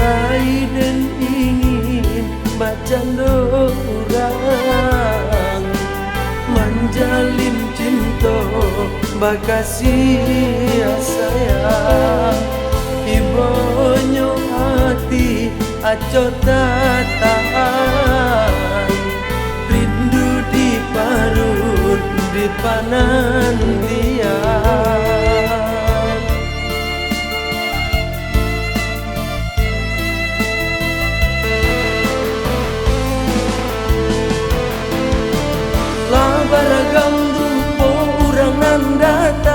Laiden ingin bacando orang menjalin cinta bakasih sayang ibonyo hati aco tataan rindu di parut di panantian baragam rupo urang nan datang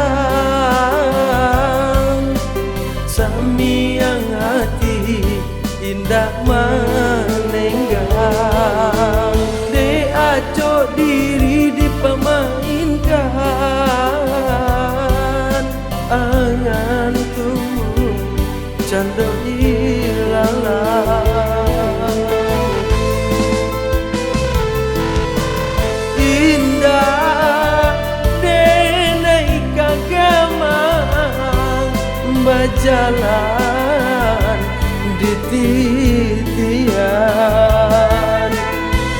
sami yang hati indah menenggang de aco diri dipermainkan angan tuh cando ilalang berjalan di titian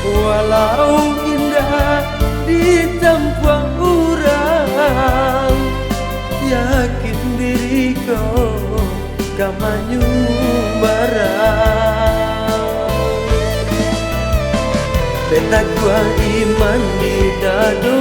walau indah ditempuh orang yakin diriku kamanyu barang beta gua iman di dado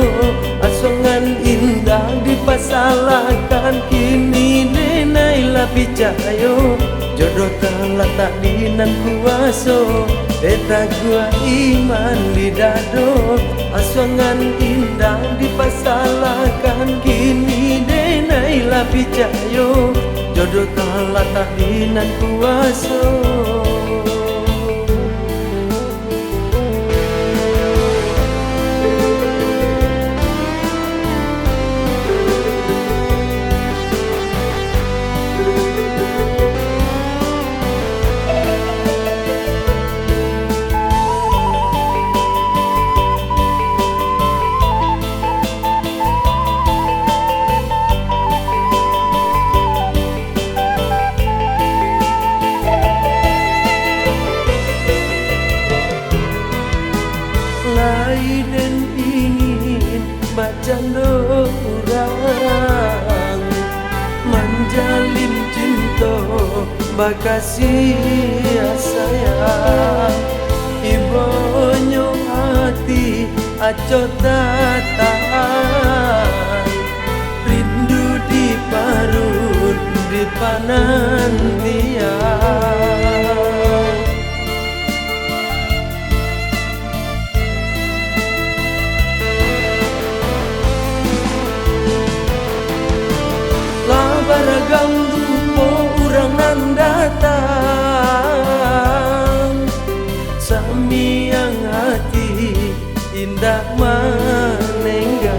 asongan indah dipasalahkan kini nenailah picayo jodoh telah tak dinan kuaso beta gua iman di dado asongan indah dipasalahkan kini nenailah picayo jodoh telah tak dinan kuaso Laiden ingin bacando orang menjalin cinta bakasih sayang ibonyo hati aco tataan rindu di parut di panantian baragam rupo urang nan datang sami yang hati indah menenggang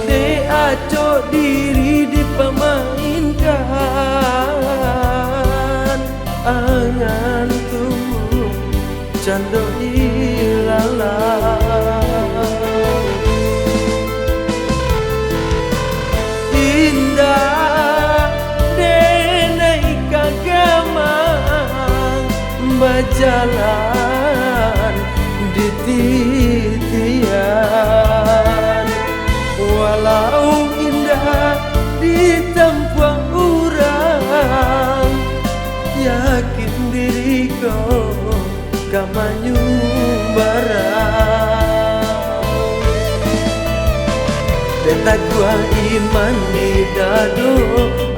de aco diri dipermainkan angan tuh cando ilalang berjalan di titian walau indah ditempuh orang yakin diriku kamanyu barang beta gua iman di dado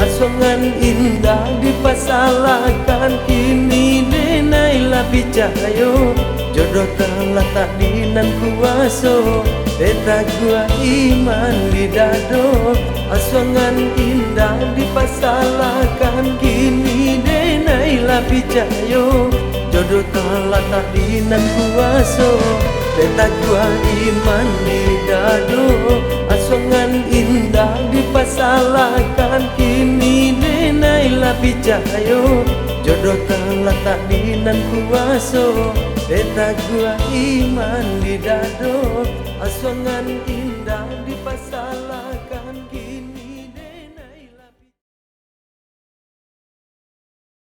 asongan indah dipasalahkan kini nenailah picayo jodoh telah tak dinan kuaso beta gua iman di dado asongan indah dipasalahkan kini nenailah picayo jodoh telah tak dinan kuaso beta gua iman di dado asongan indah dipasalahkan kini nenailah picayo jodoh telah tak dinan kuaso beta gua iman di dado asongan indah dipasalahkan kini